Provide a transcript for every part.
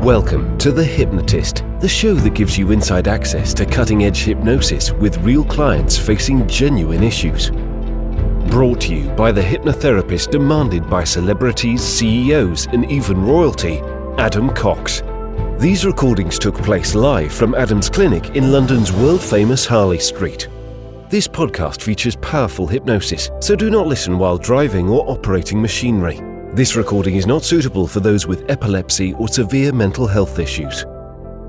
Welcome to The Hypnotist, the show that gives you inside access to cutting-edge hypnosis with real clients facing genuine issues. Brought to you by the hypnotherapist demanded by celebrities, CEOs, and even royalty, Adam Cox. These recordings took place live from Adam's clinic in London's world-famous Harley Street. This podcast features powerful hypnosis, so do not listen while driving or operating machinery. This recording is not suitable for those with epilepsy or severe mental health issues.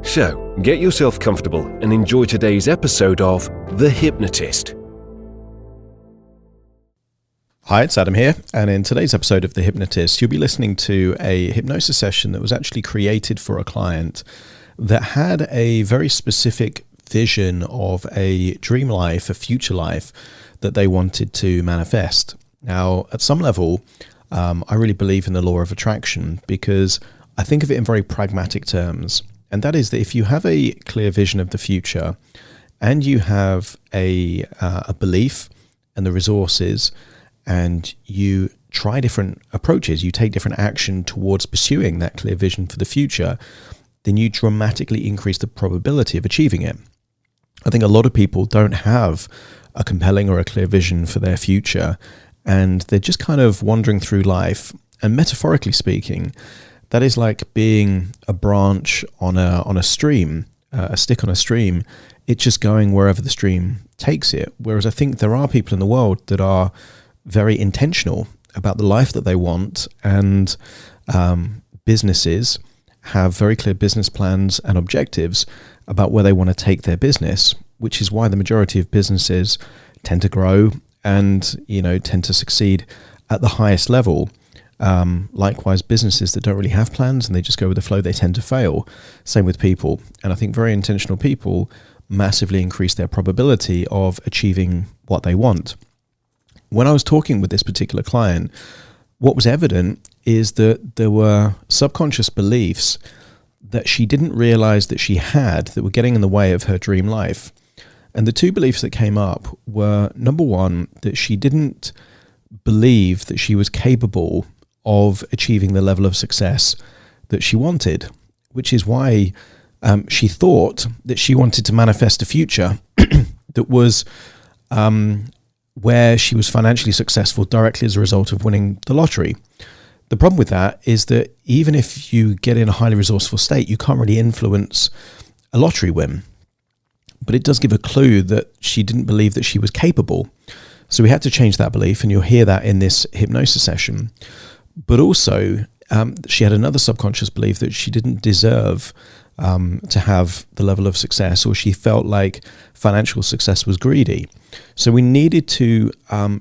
So, get yourself comfortable and enjoy today's episode of The Hypnotist. Hi, it's Adam here, and in today's episode of The Hypnotist, you'll be listening to a hypnosis session that was actually created for a client that had a very specific vision of a dream life, a future life that they wanted to manifest. Now, at some level, I really believe in the law of attraction because I think of it in very pragmatic terms. And that is that if you have a clear vision of the future and you have a belief and the resources and you try different approaches, you take different action towards pursuing that clear vision for the future, then you dramatically increase the probability of achieving it. I think a lot of people don't have a compelling or a clear vision for their future, and they're just kind of wandering through life. And metaphorically speaking, that is like being a branch on a stream, a stick on a stream. It's just going wherever the stream takes it. Whereas I think there are people in the world that are very intentional about the life that they want, and businesses have very clear business plans and objectives about where they want to take their business, which is why the majority of businesses tend to grow and, tend to succeed at the highest level. Likewise, businesses that don't really have plans and they just go with the flow, they tend to fail. Same with people. And I think very intentional people massively increase their probability of achieving what they want. When I was talking with this particular client, what was evident is that there were subconscious beliefs that she didn't realize that she had that were getting in the way of her dream life. And the two beliefs that came up were, number one, that she didn't believe that she was capable of achieving the level of success that she wanted, which is why she thought that she wanted to manifest a future that was where she was financially successful directly as a result of winning the lottery. The problem with that is that even if you get in a highly resourceful state, you can't really influence a lottery win. But it does give a clue that she didn't believe that she was capable. So we had to change that belief, and you'll hear that in this hypnosis session. But also, she had another subconscious belief that she didn't deserve to have the level of success, or she felt like financial success was greedy. So we needed to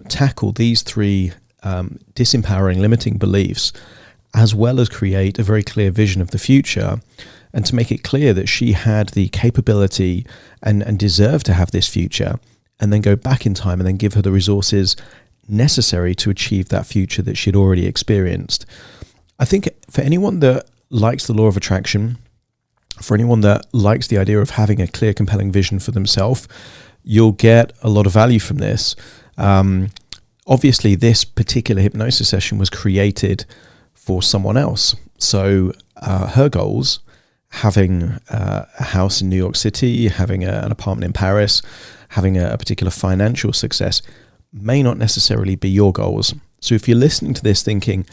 tackle these three disempowering, limiting beliefs, as well as create a very clear vision of the future, and to make it clear that she had the capability and deserved to have this future, and then go back in time and then give her the resources necessary to achieve that future that she'd already experienced. I think for anyone that likes the law of attraction, for anyone that likes the idea of having a clear, compelling vision for themselves, you'll get a lot of value from this. Obviously, this particular hypnosis session was created for someone else. So her goals, having a house in New York City, having an apartment in Paris, having a particular financial success, may not necessarily be your goals. So if you're listening to this thinking,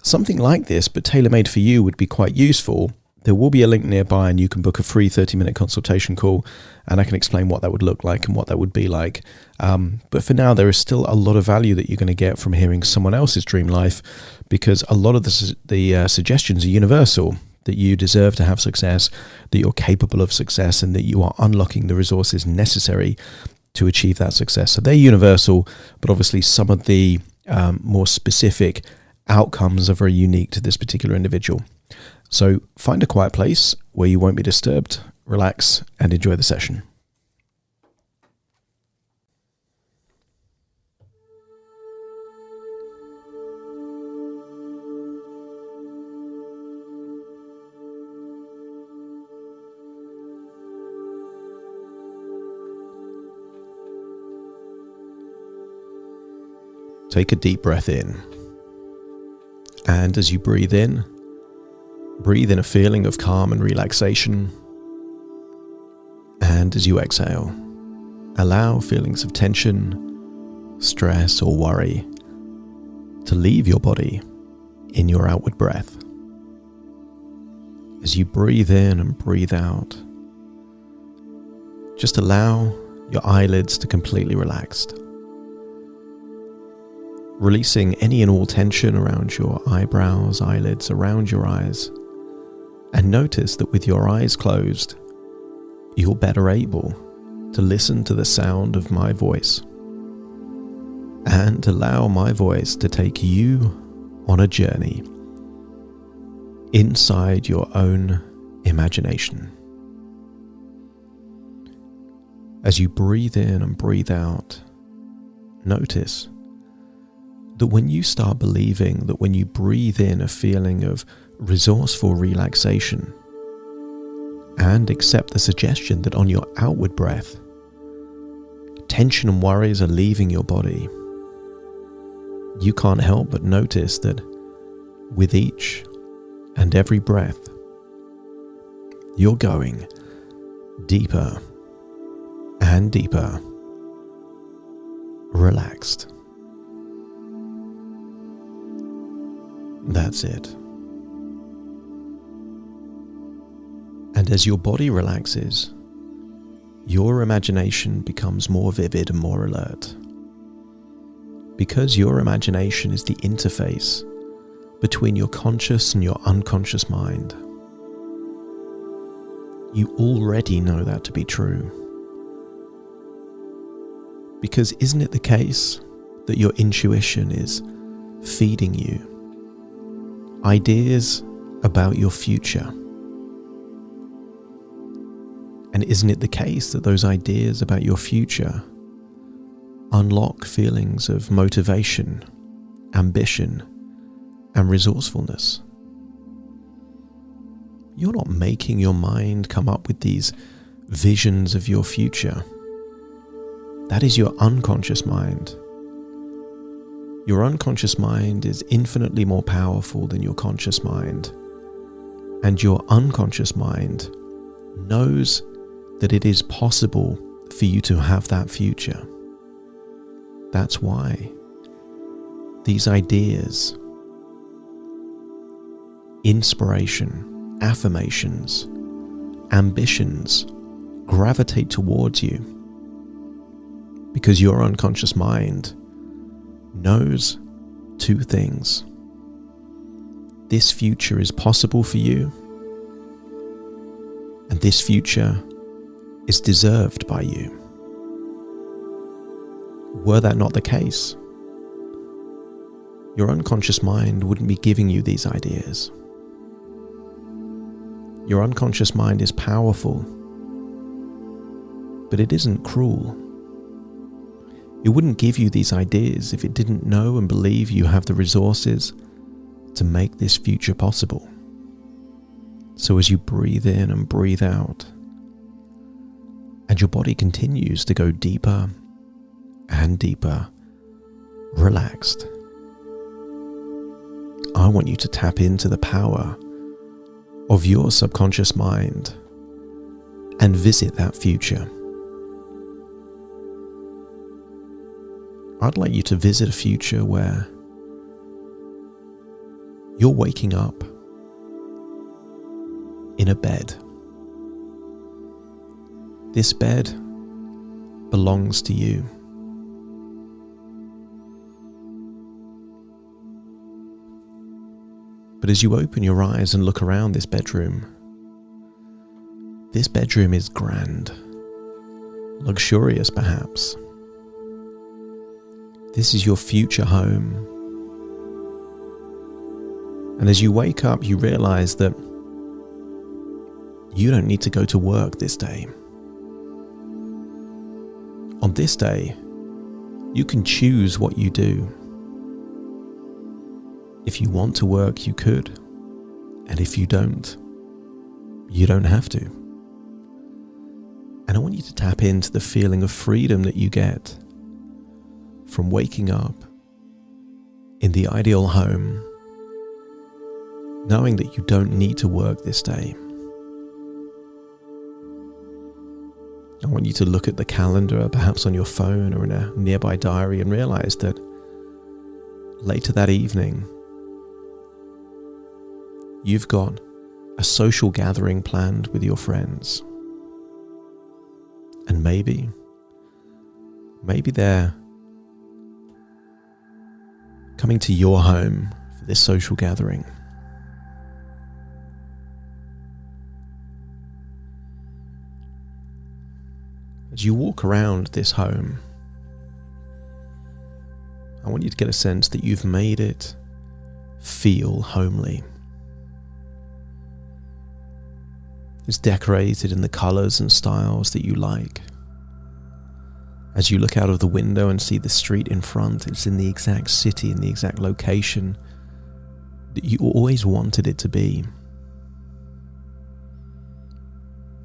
something like this, but tailor-made for you, would be quite useful, there will be a link nearby and you can book a free 30-minute consultation call, and I can explain what that would look like and what that would be like. But for now, there is still a lot of value that you're going to get from hearing someone else's dream life, because a lot of the suggestions are universal, that you deserve to have success, that you're capable of success, and that you are unlocking the resources necessary to achieve that success. So they're universal, but obviously some of the more specific outcomes are very unique to this particular individual. So find a quiet place where you won't be disturbed, relax, and enjoy the session. Take a deep breath in. And as you breathe in, breathe in a feeling of calm and relaxation. And as you exhale, allow feelings of tension, stress, or worry to leave your body in your outward breath. As you breathe in and breathe out, just allow your eyelids to completely relax, releasing any and all tension around your eyebrows, eyelids, around your eyes. And notice that with your eyes closed, you're better able to listen to the sound of my voice and allow my voice to take you on a journey inside your own imagination. As you breathe in and breathe out, notice that when you start believing that when you breathe in a feeling of resourceful relaxation and accept the suggestion that on your outward breath, tension and worries are leaving your body, you can't help but notice that with each and every breath, you're going deeper and deeper, relaxed. That's it. And as your body relaxes, your imagination becomes more vivid and more alert. Because your imagination is the interface between your conscious and your unconscious mind. You already know that to be true. Because isn't it the case that your intuition is feeding you ideas about your future? And isn't it the case that those ideas about your future unlock feelings of motivation, ambition, and resourcefulness? You're not making your mind come up with these visions of your future. That is your unconscious mind. Your unconscious mind is infinitely more powerful than your conscious mind. And your unconscious mind knows that it is possible for you to have that future. That's why these ideas, inspiration, affirmations, ambitions gravitate towards you. Because your unconscious mind knows two things. This future is possible for you, and this future is deserved by you. Were that not the case, your unconscious mind wouldn't be giving you these ideas. Your unconscious mind is powerful, but it isn't cruel. It wouldn't give you these ideas if it didn't know and believe you have the resources to make this future possible. So as you breathe in and breathe out, and your body continues to go deeper and deeper, relaxed, I want you to tap into the power of your subconscious mind and visit that future. I'd like you to visit a future where you're waking up in a bed. This bed belongs to you. But as you open your eyes and look around this bedroom is grand, luxurious perhaps. This is your future home. And as you wake up, you realize that you don't need to go to work this day. On this day, you can choose what you do. If you want to work, you could. And if you don't, you don't have to. And I want you to tap into the feeling of freedom that you get from waking up in the ideal home knowing that you don't need to work this day. I want you to look at the calendar, perhaps on your phone or in a nearby diary, and realize that later that evening, you've got a social gathering planned with your friends. And maybe they're coming to your home for this social gathering. As you walk around this home, I want you to get a sense that you've made it feel homely. It's decorated in the colours and styles that you like. As you look out of the window and see the street in front, it's in the exact city, in the exact location that you always wanted it to be.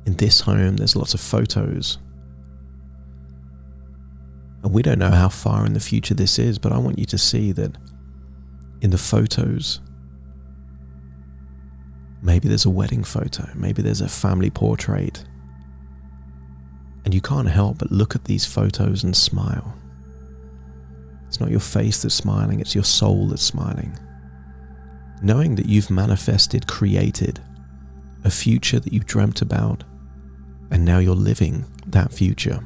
In this home, there's lots of photos. And we don't know how far in the future this is, but I want you to see that in the photos, maybe there's a wedding photo, maybe there's a family portrait, and you can't help but look at these photos and smile. It's not your face that's smiling, it's your soul that's smiling. Knowing that you've manifested, created a future that you dreamt about, and now you're living that future.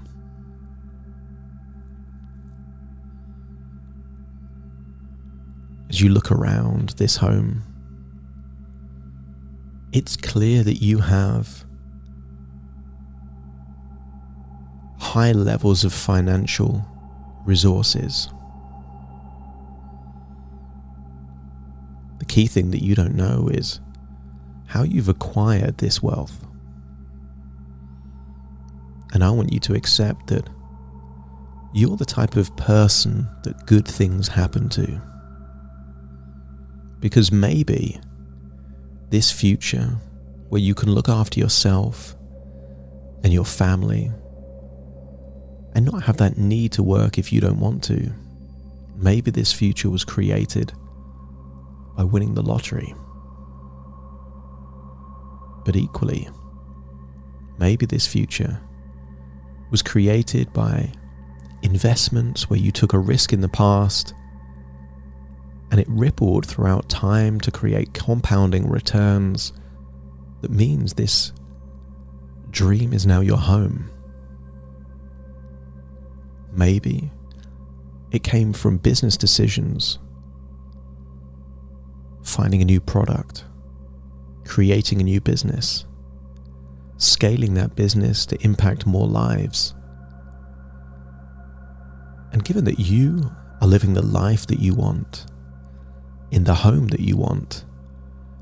As you look around this home, it's clear that you have high levels of financial resources. The key thing that you don't know is how you've acquired this wealth. And I want you to accept that you're the type of person that good things happen to. Because maybe this future where you can look after yourself and your family and not have that need to work if you don't want to, maybe this future was created by winning the lottery. But equally, maybe this future was created by investments where you took a risk in the past and it rippled throughout time to create compounding returns that means this dream is now your home. Maybe it came from business decisions, finding a new product, creating a new business, scaling that business to impact more lives. And given that you are living the life that you want, in the home that you want,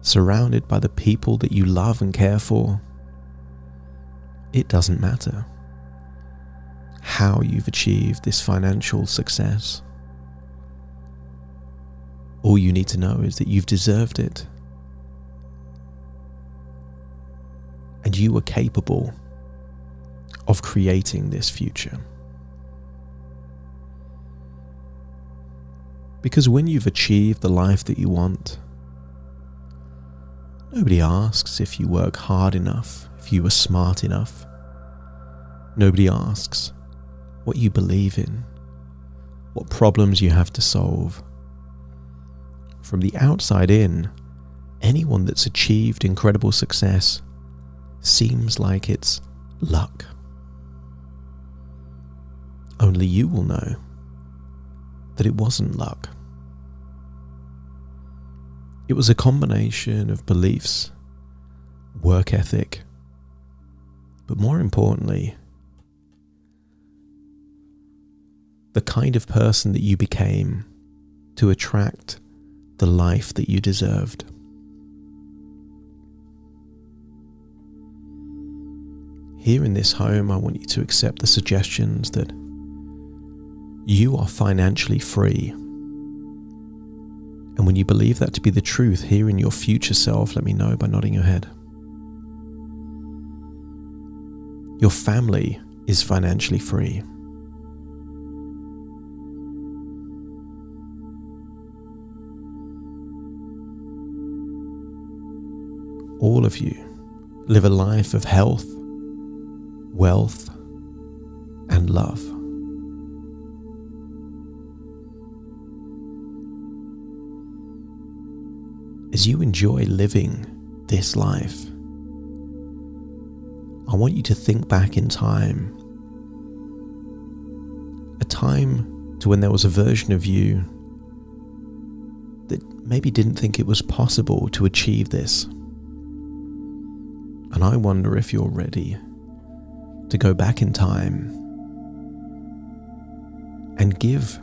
surrounded by the people that you love and care for, it doesn't matter how you've achieved this financial success. All you need to know is that you've deserved it. And you are capable of creating this future. Because when you've achieved the life that you want, nobody asks if you work hard enough, if you were smart enough. Nobody asks what you believe in, what problems you have to solve. From the outside in, anyone that's achieved incredible success seems like it's luck. Only you will know that it wasn't luck. It was a combination of beliefs, work ethic, but more importantly, the kind of person that you became to attract the life that you deserved. Here in this home, I want you to accept the suggestions that you are financially free. And when you believe that to be the truth, here in your future self, let me know by nodding your head. Your family is financially free. all of you live a life of health, wealth, and love. As you enjoy living this life, I want you to think back in time, a time to when there was a version of you that maybe didn't think it was possible to achieve this. And I wonder if you're ready to go back in time and give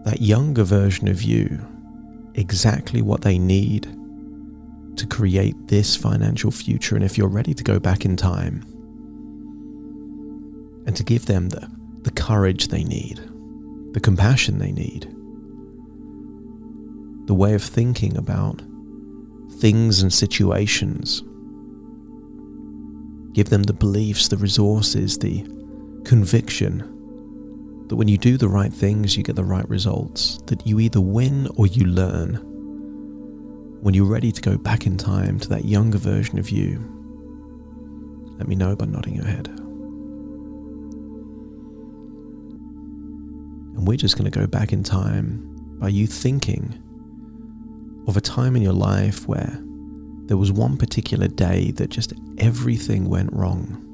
that younger version of you exactly what they need to create this financial future. And if you're ready to go back in time and to give them the courage they need, the compassion they need, the way of thinking about things and situations, give them the beliefs, the resources, the conviction that when you do the right things, you get the right results, that you either win or you learn. When you're ready to go back in time to that younger version of you, let me know by nodding your head. And we're just going to go back in time by you thinking of a time in your life where there was one particular day that just everything went wrong.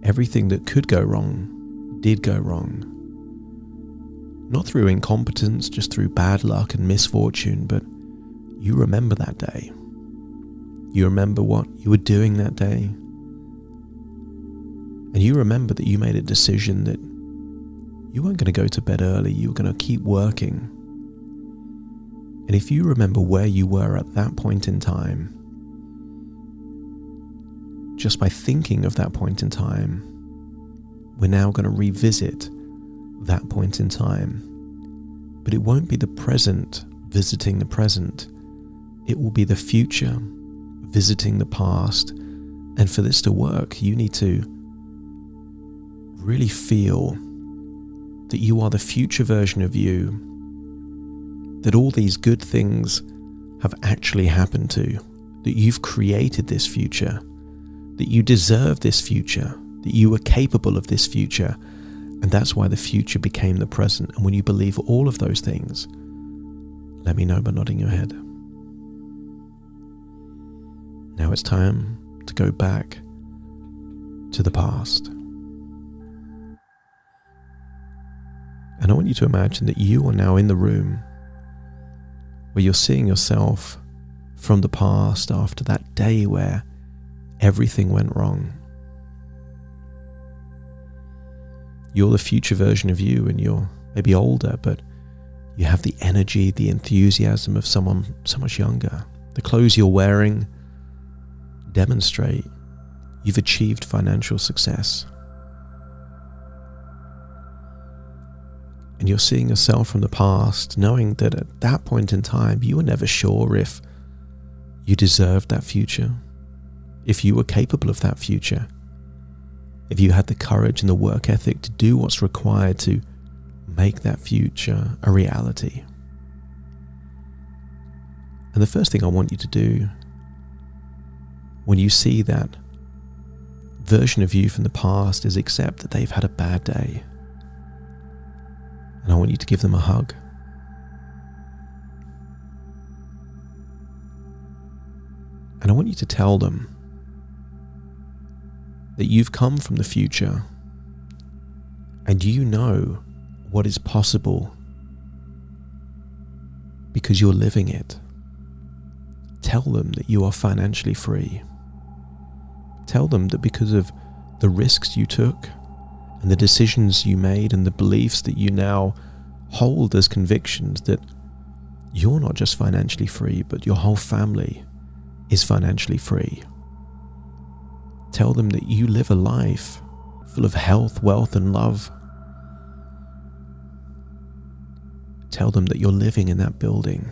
Everything that could go wrong did go wrong. Not through incompetence, just through bad luck and misfortune, but you remember that day. You remember what you were doing that day. And you remember that you made a decision that you weren't going to go to bed early, you were going to keep working. And if you remember where you were at that point in time, just by thinking of that point in time, we're now going to revisit that point in time. But it won't be the present visiting the present. It will be the future visiting the past. And for this to work, you need to really feel that you are the future version of you, that all these good things have actually happened to, that you've created this future, that you deserve this future, that you were capable of this future, and that's why the future became the present. And when you believe all of those things, let me know by nodding your head. Now it's time to go back to the past. And I want you to imagine that you are now in the room where you're seeing yourself from the past after that day where everything went wrong. You're the future version of you, and you're maybe older, but you have the energy, the enthusiasm of someone so much younger. The clothes you're wearing demonstrate you've achieved financial success. And you're seeing yourself from the past, knowing that at that point in time, you were never sure if you deserved that future, if you were capable of that future, if you had the courage and the work ethic to do what's required to make that future a reality. And the first thing I want you to do when you see that version of you from the past is accept that they've had a bad day. And I want you to give them a hug. And I want you to tell them that you've come from the future and you know what is possible because you're living it. Tell them that you are financially free. Tell them that because of the risks you took and the decisions you made and the beliefs that you now hold as convictions, that you're not just financially free, but your whole family is financially free. Tell them that you live a life full of health, wealth, and love. Tell them that you're living in that building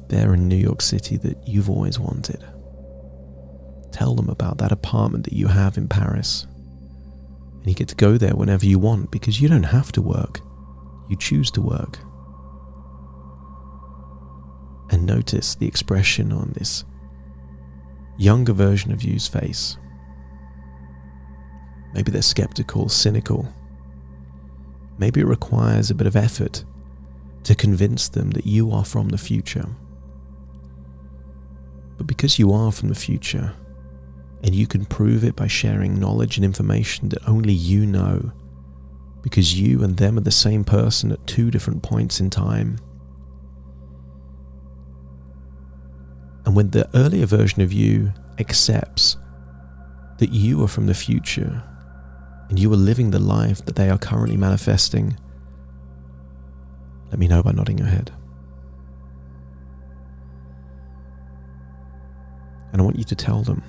there in New York City that you've always wanted. Tell them about that apartment that you have in Paris. And you get to go there whenever you want because you don't have to work. You choose to work. and notice the expression on this younger version of you's face. Maybe they're skeptical, cynical. Maybe it requires a bit of effort to convince them that you are from the future. But because you are from the future, and you can prove it by sharing knowledge and information that only you know, because you and them are the same person at two different points in time. And when the earlier version of you accepts that you are from the future and you are living the life that they are currently manifesting, let me know by nodding your head. And I want you to tell them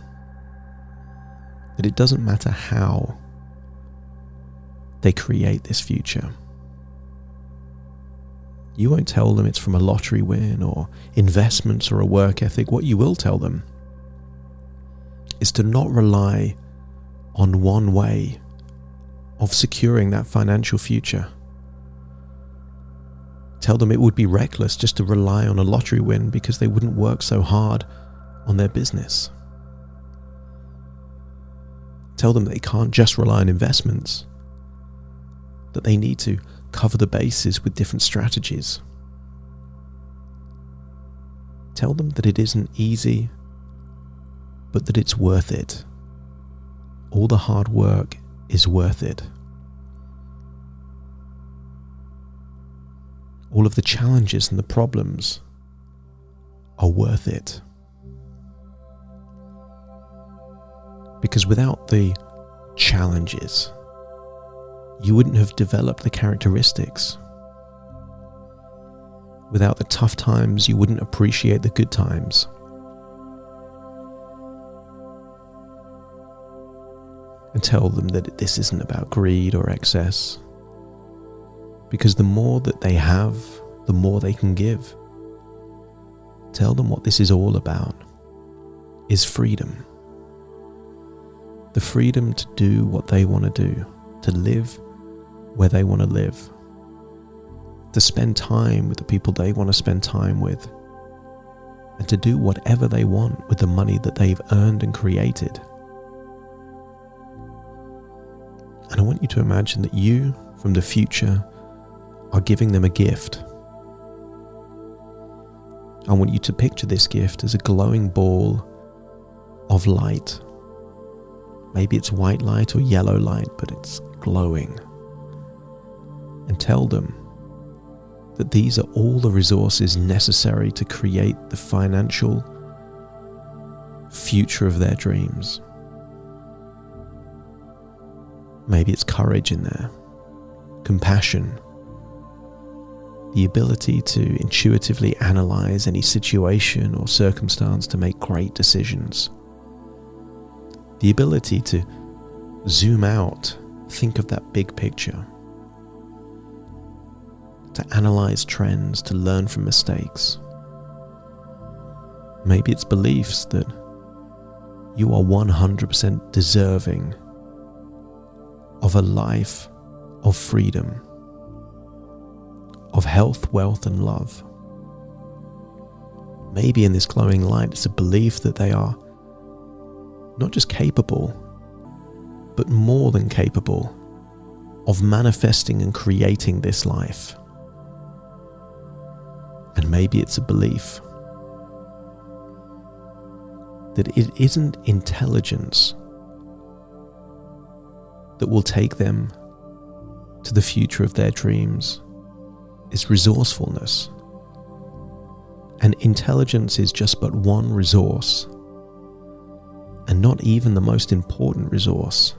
that it doesn't matter how they create this future. You won't tell them it's from a lottery win or investments or a work ethic. What you will tell them is to not rely on one way of securing that financial future. Tell them it would be reckless just to rely on a lottery win because they wouldn't work so hard on their business. Tell them they can't just rely on investments, that they need to cover the bases with different strategies. Tell them that it isn't easy, but that it's worth it. All the hard work is worth it. All of the challenges and the problems are worth it. Because without the challenges, you wouldn't have developed the characteristics. Without the tough times, you wouldn't appreciate the good times. And tell them that this isn't about greed or excess. Because the more that they have, the more they can give. Tell them what this is all about is freedom. The freedom to do what they want to do, to live where they want to live, to spend time with the people they want to spend time with, and to do whatever they want with the money that they've earned and created. And I want you to imagine that you, from the future, are giving them a gift. I want you to picture this gift as a glowing ball of light. Maybe it's white light or yellow light, but it's glowing. And tell them that these are all the resources necessary to create the financial future of their dreams. Maybe it's courage in there, compassion, the ability to intuitively analyze any situation or circumstance to make great decisions, the ability to zoom out, think of that big picture, to analyze trends, to learn from mistakes. Maybe it's beliefs that you are 100% deserving of a life of freedom, of health, wealth, and love. Maybe in this glowing light, it's a belief that they are not just capable, but more than capable of manifesting and creating this life. And maybe it's a belief that it isn't intelligence that will take them to the future of their dreams. It's resourcefulness. And intelligence is just but one resource, and not even the most important resource.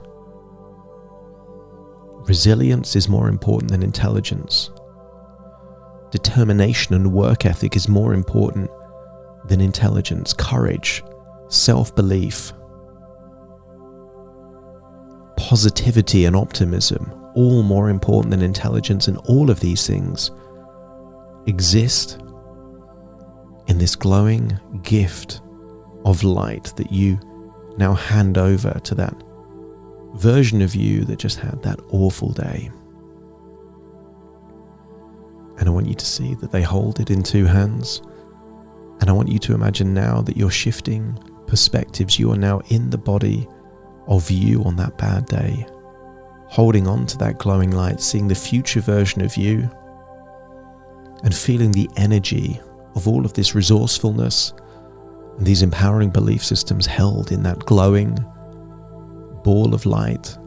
Resilience is more important than intelligence. Determination and work ethic is more important than intelligence. Courage, self-belief, positivity and optimism, all more important than intelligence, and all of these things exist in this glowing gift of light that you now hand over to that version of you that just had that awful day. And I want you to see that they hold it in two hands, And I want you to imagine now that you're shifting perspectives. You are now in the body of you on that bad day, holding on to that glowing light, seeing the future version of you, and feeling the energy of all of this resourcefulness and these empowering belief systems held in that glowing ball of light.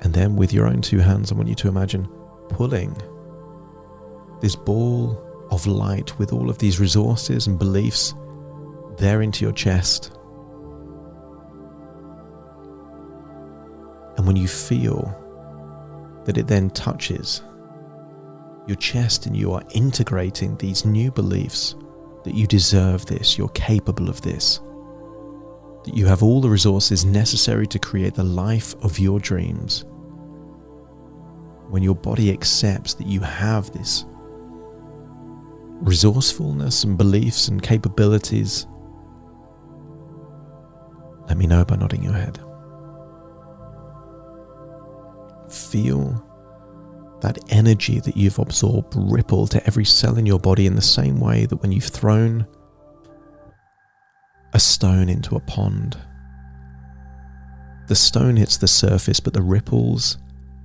And then with your own two hands, I want you to imagine pulling this ball of light with all of these resources and beliefs there into your chest. And when you feel that it then touches your chest and you are integrating these new beliefs, that you deserve this, you're capable of this, that you have all the resources necessary to create the life of your dreams. When your body accepts that you have this resourcefulness and beliefs and capabilities, let me know by nodding your head. Feel that energy that you've absorbed ripple to every cell in your body in the same way that when you've thrown a stone into a pond, the stone hits the surface, but the ripples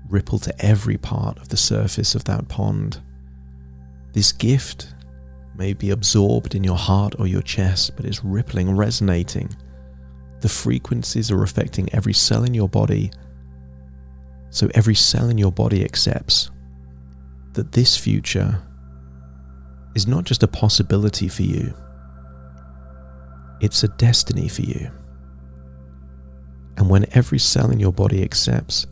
ripple to every part of the surface of that pond. This gift may be absorbed in your heart or your chest, but it's rippling, resonating. The frequencies are affecting every cell in your body. So every cell in your body accepts that this future is not just a possibility for you, it's a destiny for you. And when every cell in your body accepts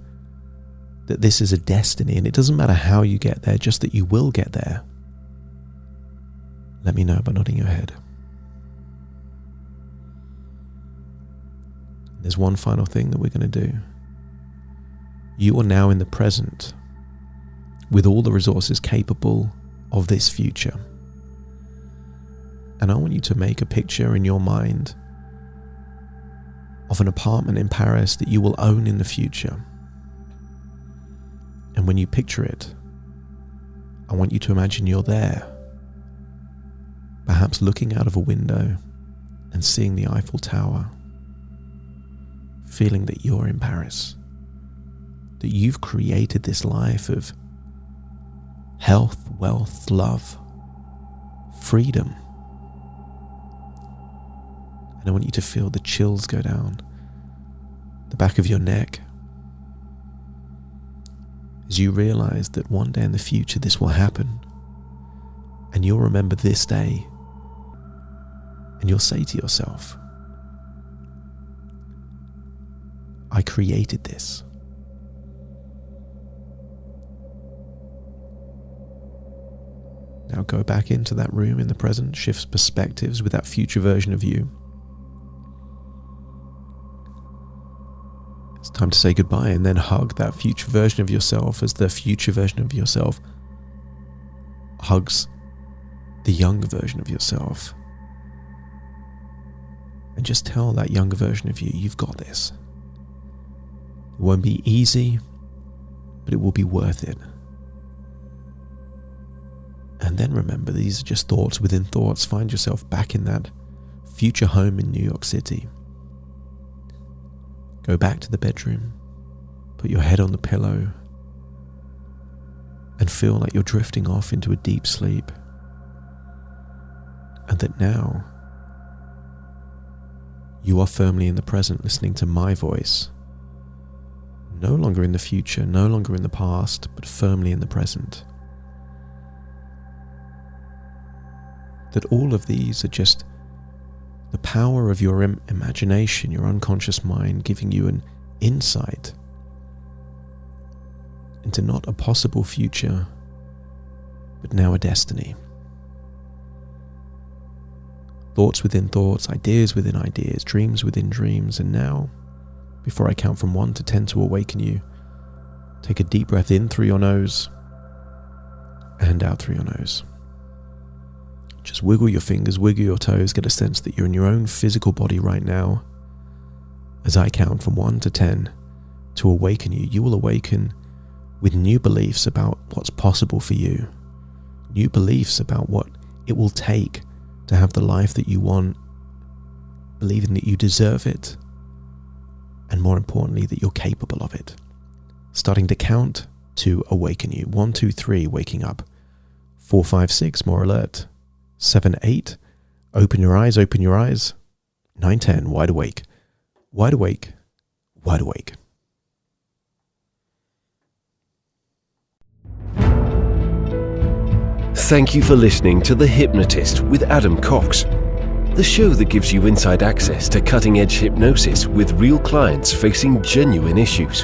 that this is a destiny, and it doesn't matter how you get there, just that you will get there, let me know by nodding your head. There's one final thing that we're going to do. You are now in the present with all the resources capable of this future. And I want you to make a picture in your mind of an apartment in Paris that you will own in the future. And when you picture it, I want you to imagine you're there, perhaps looking out of a window and seeing the Eiffel Tower, feeling that you're in Paris, that you've created this life of health, wealth, love, freedom. And I want you to feel the chills go down the back of your neck as you realize that one day in the future this will happen, and you'll remember this day and you'll say to yourself, I created this. Now go back into that room in the present, shift perspectives with that future version of you. It's time to say goodbye, and then hug that future version of yourself as the future version of yourself hugs the younger version of yourself. And just tell that younger version of you, you've got this. It won't be easy, but it will be worth it. And then remember, these are just thoughts within thoughts. Find yourself back in that future home in New York City. Go back to the bedroom, put your head on the pillow, and feel like you're drifting off into a deep sleep. And that now, you are firmly in the present, listening to my voice. No longer in the future, no longer in the past, but firmly in the present. That all of these are just the power of your imagination, your unconscious mind, giving you an insight into not a possible future, but now a destiny. Thoughts within thoughts, ideas within ideas, dreams within dreams. And now, before I count from 1 to 10 to awaken you, take a deep breath in through your nose and out through your nose. Just wiggle your fingers, wiggle your toes, get a sense that you're in your own physical body right now. As I count from 1 to 10 to awaken you, you will awaken with new beliefs about what's possible for you, new beliefs about what it will take to have the life that you want, believing that you deserve it, and more importantly, that you're capable of it. Starting to count to awaken you. 1, 2, 3, waking up. 4, 5, 6, more alert. 7, 8, open your eyes, open your eyes. 9, 10, wide awake. Wide awake, wide awake. Thank you for listening to The Hypnotist with Adam Cox, the show that gives you inside access to cutting-edge hypnosis with real clients facing genuine issues.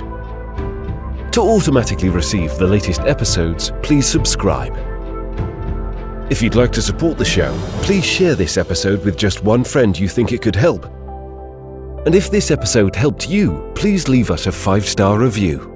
To automatically receive the latest episodes, please subscribe. If you'd like to support the show, please share this episode with just one friend you think it could help. And if this episode helped you, please leave us a 5-star review.